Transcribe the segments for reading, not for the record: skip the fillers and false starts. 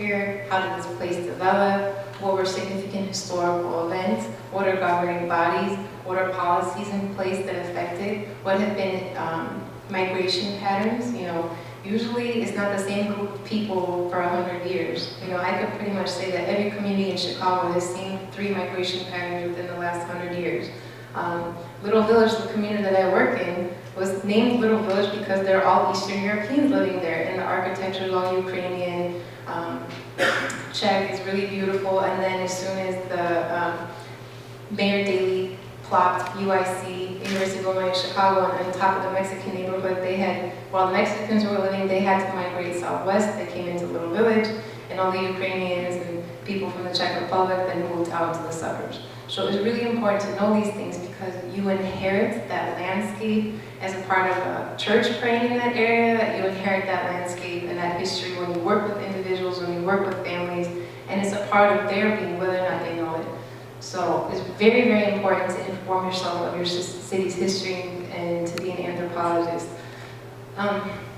here? How did this place develop? What were significant historical events? What are governing bodies? What are policies in place that affected? What have been migration patterns? Usually it's not the same group of people for 100 years. I could pretty much say that every community in Chicago has seen 3 migration patterns within the last 100 years. Little Village, the community that I work in, was named Little Village because they're all Eastern Europeans living there, and the architecture is all Ukrainian. Czech is really beautiful, and then as soon as the Mayor Daley plopped UIC, University of Illinois in Chicago, on top of the Mexican neighborhood, while the Mexicans were living, they had to migrate southwest. They came into Little Village, and all the Ukrainians and people from the Czech Republic then moved out to the suburbs. So it's really important to know these things because you inherit that landscape as a part of a church praying in that area. You inherit that landscape and that history when you work with individuals, when you work with families, and it's a part of their being, whether or not they know it. So it's very, very important to inform yourself of your city's history and to be an anthropologist.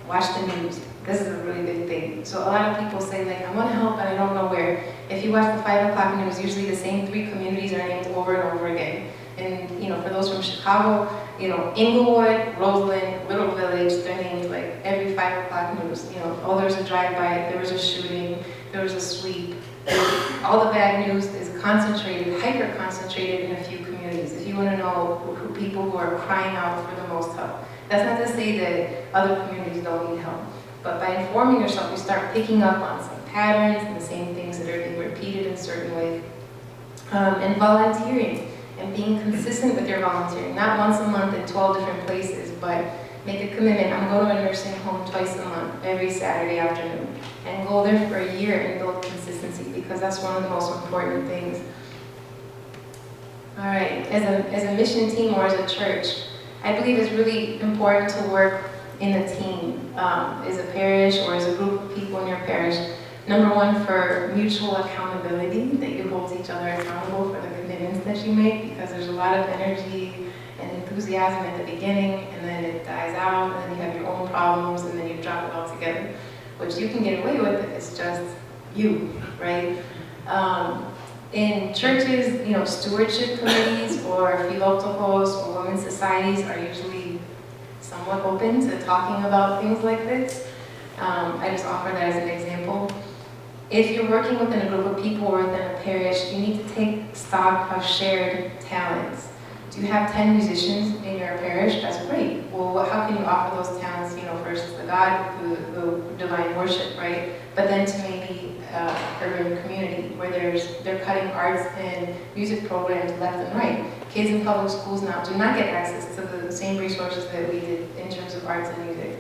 Watch the news. This is a really big thing. So a lot of people say, I want to help, but I don't know where. If you watch the 5 o'clock news, usually the same 3 communities are named over and over again. And, for those from Chicago, Inglewood, Roseland, Little Village, they're named every 5 o'clock news. Oh, there's a drive-by, there was a shooting, there was a sweep. All the bad news is concentrated, hyper-concentrated in a few communities. If you want to know who people who are crying out for the most help. That's not to say that other communities don't need help. But by informing yourself, you start picking up on some patterns and the same things that are being repeated in certain ways. And volunteering and being consistent with your volunteering. Not once a month in 12 different places, but make a commitment. I'm going to a nursing home twice a month, every Saturday afternoon. And go there for a year and build consistency because that's one of the most important things. All right, as a mission team or as a church, I believe it's really important to work in a team, as a parish or as a group of people in your parish. Number one, for mutual accountability, that you hold each other accountable for the commitments that you make, because there's a lot of energy and enthusiasm at the beginning, and then it dies out, and then you have your own problems, and then you drop it all together, which you can get away with if it's just you, right? In churches, stewardship committees or philoptokos or women's societies are usually somewhat open to talking about things like this. I just offer that as an example. If you're working within a group of people or within a parish, you need to take stock of shared talents. Do you have 10 musicians in your parish? That's great. Well, how can you offer those talents, first to God, the divine worship, right? But then to maybe urban community where they're cutting arts and music programs left and right. Kids in public schools now do not get access to the same resources that we did in terms of arts and music.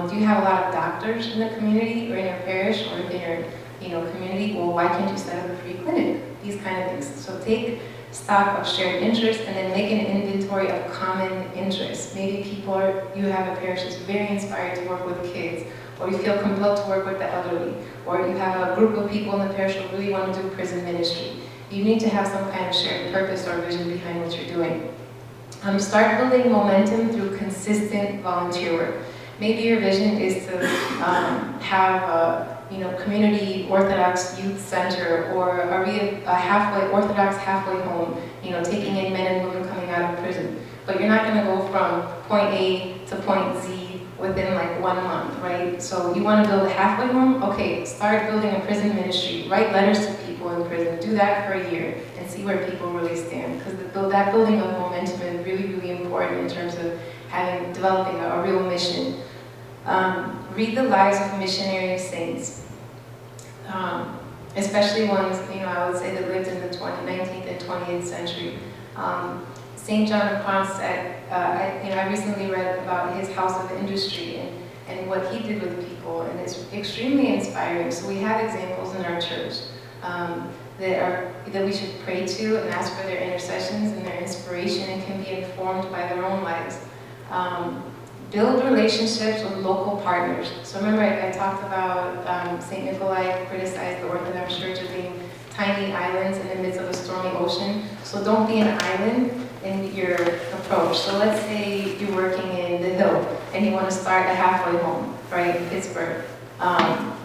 Do you have a lot of doctors in the community or in your parish or in your community? Well, why can't you set up a free clinic? These kind of things. So take stock of shared interests and then make an inventory of common interests. Maybe you have a parish that's very inspired to work with kids, or you feel compelled to work with the elderly, or you have a group of people in the parish who really want to do prison ministry. You need to have some kind of shared purpose or vision behind what you're doing. Start building momentum through consistent volunteer work. Maybe your vision is to have a community Orthodox youth center, or are we a halfway Orthodox halfway home, taking in men and women coming out of prison. But you're not going to go from point A to point Z within 1 month, right? So you want to build a halfway home? Okay, start building a prison ministry. Write letters to people in prison. Do that for a year and see where people really stand. Because that building of momentum is really, really important in terms of developing a real mission. Read the lives of missionary saints, especially ones, I would say that lived in the 19th and 20th century. St. John of Kronstadt, I recently read about his house of industry and what he did with people, and it's extremely inspiring. So we have examples in our church that we should pray to and ask for their intercessions and their inspiration, and can be informed by their own lives. Build relationships with local partners. So remember, I talked about St. Nikolai criticized the Orthodox Church as being tiny islands in the midst of a stormy ocean. So don't be an island in your approach. So let's say you're working in the Hill and you want to start a halfway home, right, in Pittsburgh.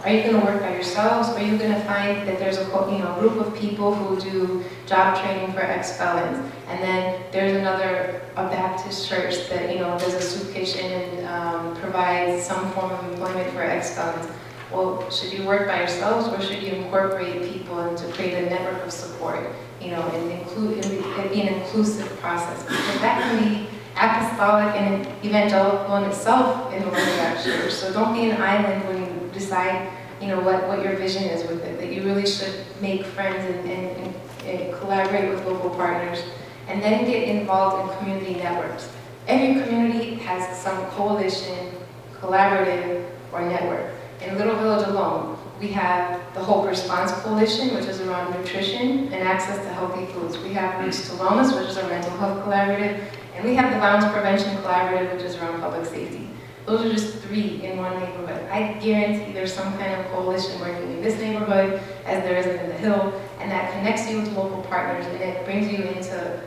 Are you going to work by yourselves, or are you going to find that there's a group of people who do job training for ex-felons, and then there's a Baptist church that does a soup kitchen and provides some form of employment for ex-felons? Well, should you work by yourselves, or should you incorporate people and to create a network of support, and include it be an inclusive process? Because that can be apostolic and evangelical in itself in the Orthodox Church. So don't be an island when you decide, what your vision is with it. That you really should make friends and collaborate with local partners, and then get involved in community networks. Every community has some coalition, collaborative, or network. In Little Village alone, we have the Hope Response Coalition, which is around nutrition and access to healthy foods. We have Roots to Wellness, which is a mental health collaborative, and we have the Violence Prevention Collaborative, which is around public safety. Those are just 3 in one neighborhood. I guarantee there's some kind of coalition working in this neighborhood as there is in the Hill, and that connects you with local partners, and it brings you into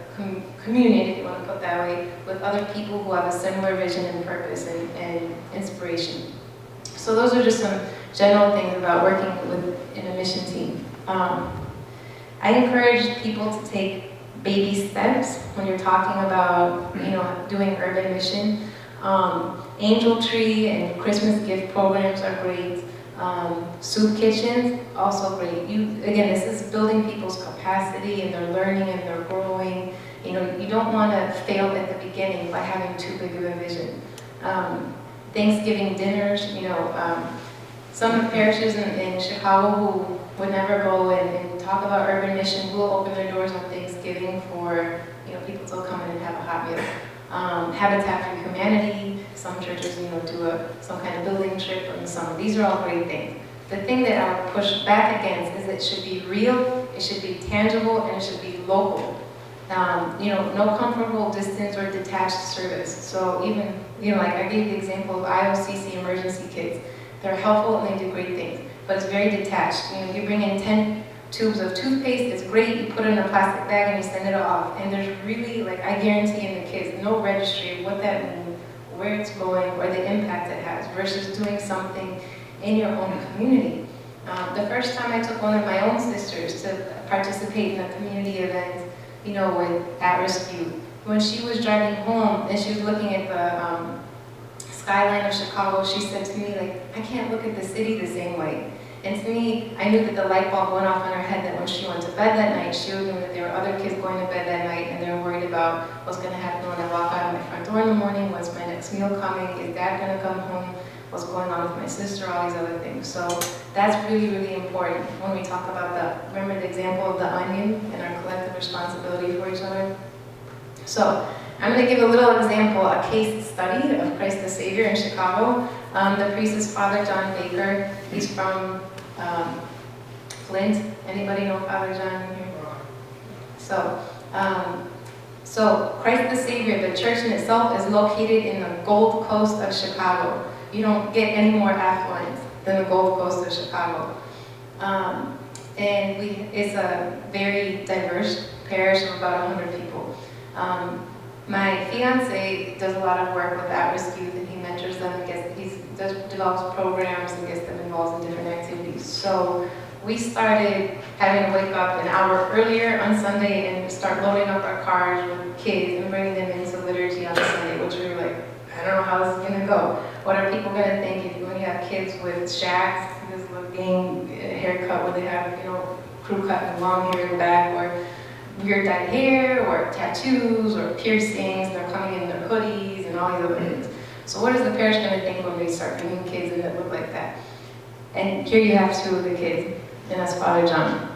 communion, if you want to put it that way, with other people who have a similar vision and purpose and inspiration. So those are just some general things about working in a mission team. I encourage people to take baby steps when you're talking about, doing urban mission. Angel Tree and Christmas gift programs are great. Soup kitchens, also great. Again, this is building people's capacity, and they're learning and they're growing. You don't want to fail at the beginning by having too big of a vision. Thanksgiving dinners, some of the parishes in Chicago who would never go and talk about urban mission will open their doors on Thanksgiving for people to come in and have a hot meal. Habitat for Humanity, some churches do some kind of building trip in the summer. These are all great things. The thing that I would push back against is it should be real, it should be tangible, and it should be local. No comfortable distance or detached service. So even, like I gave the example of IOCC emergency kits. They're helpful and they do great things, but it's very detached. You bring in 10 tubes of toothpaste, it's great, you put it in a plastic bag and you send it off. And there's really, I guarantee in the kids, no registry of what that means, where it's going, or the impact it has, versus doing something in your own community. The first time I took one of my own sisters to participate in a community event, with at-risk youth. When she was driving home and she was looking at the skyline of Chicago, she said to me, I can't look at the city the same way. And to me, I knew that the light bulb went off in her head that when she went to bed that night, she knew that there were other kids going to bed that night and they were worried about what's going to happen when I walk out of my front door in the morning, when's my next meal coming, is Dad going to come home, what's going on with my sister, all these other things. So that's really, really important when we talk about remember the example of the onion and our collective responsibility for each other? So I'm going to give a little example, a case study of Christ the Savior in Chicago. The priest is Father John Baker. He's from Flint. Anybody know Father John here? So Christ the Savior, the church in itself, is located in the Gold Coast of Chicago. You don't get any more affluent than the Gold Coast of Chicago. And it's a very diverse parish of about 100 people. My fiance does a lot of work with at-risk youth, and he mentors them, develops programs and gets them involved in different activities. So we started having to wake up an hour earlier on Sunday and start loading up our cars with kids and bringing them into liturgy on Sunday, which we were like, I don't know how this is going to go. What are people going to think when you have kids with shacks, this little gang haircut where they have, crew cut and long hair in the back, or weird dyed hair, or tattoos, or piercings, they're coming in their hoodies, and all these other things. So what is the parish going to think when they start bringing kids in that look like that? And here you have 2 of the kids, and that's Father John.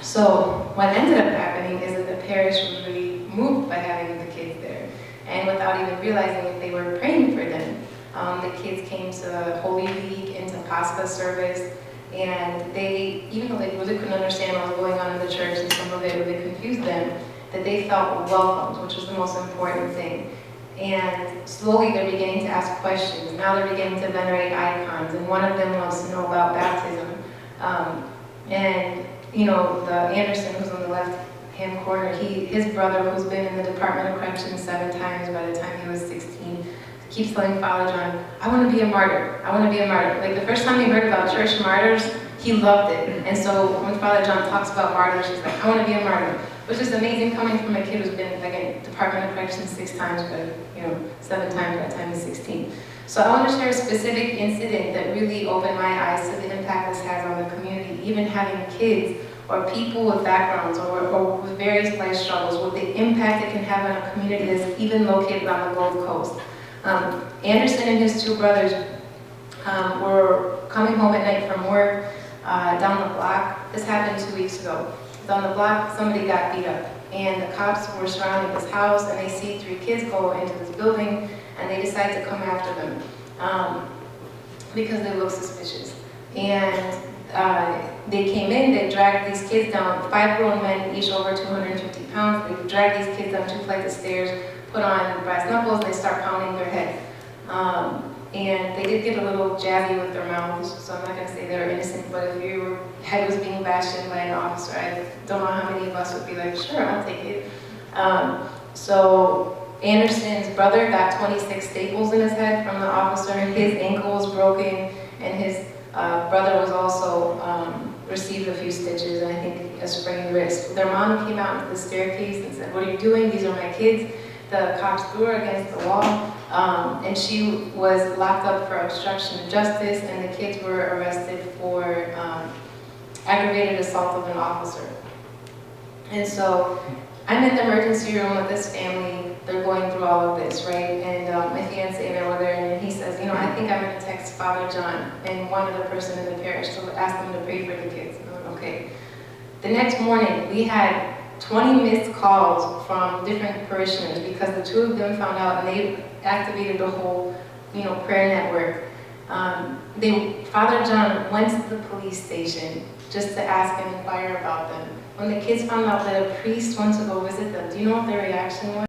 So what ended up happening is that the parish was really moved by having the kids there. And without even realizing that they were praying for them, the kids came to Holy Week, into Pascha service, and they, even though they really couldn't understand what was going on in the church, and some of it really confused them, that they felt welcomed, which was the most important thing. And slowly they're beginning to ask questions. Now they're beginning to venerate icons, and one of them wants to know about baptism. The Anderson, who's on the left-hand corner, his brother, who's been in the Department of Corrections 7 times by the time he was 16, keeps telling Father John, I want to be a martyr. I want to be a martyr. Like the first time he heard about church martyrs, he loved it. And so when Father John talks about martyrs, he's like, I want to be a martyr. Which is amazing coming from a kid who's been, again, Department of Corrections 6 times, but 7 times by the time he's 16. So I want to share a specific incident that really opened my eyes to the impact this has on the community, even having kids or people with backgrounds or with various life struggles, with the impact it can have on a community that's even located on the Gold Coast. Anderson and his 2 brothers were coming home at night from work down the block. This happened 2 weeks ago. Down the block, somebody got beat up, and the cops were surrounding this house, and they see 3 kids go into this building, and they decide to come after them because they look suspicious. And they came in, they dragged these kids down, 5 grown men, each over 250 pounds. They dragged these kids down 2 flights of stairs, put on brass knuckles, and they start pounding their head. And they did get a little jabby with their mouths, so I'm not going to say they're innocent, but if your head was being bashed in by an officer, I don't know how many of us would be like, sure, I'll take it. So Anderson's brother got 26 staples in his head from the officer. His ankle was broken, and his brother was also received a few stitches, and I think a sprained wrist. Their mom came out into the staircase and said, what are you doing? These are my kids. The cops threw her against the wall, and she was locked up for obstruction of justice, and the kids were arrested for aggravated assault of an officer. And so I'm in the emergency room with this family. They're going through all of this, right? And my fiance and I were there, and he says, I think I'm going to text Father John and one other person in the parish to ask them to pray for the kids. And I'm like, okay. The next morning, we had 20 missed calls from different parishioners because the 2 of them found out, and they activated the whole, prayer network. Father John went to the police station just to ask and inquire about them. When the kids found out that a priest went to go visit them, do you know what their reaction was?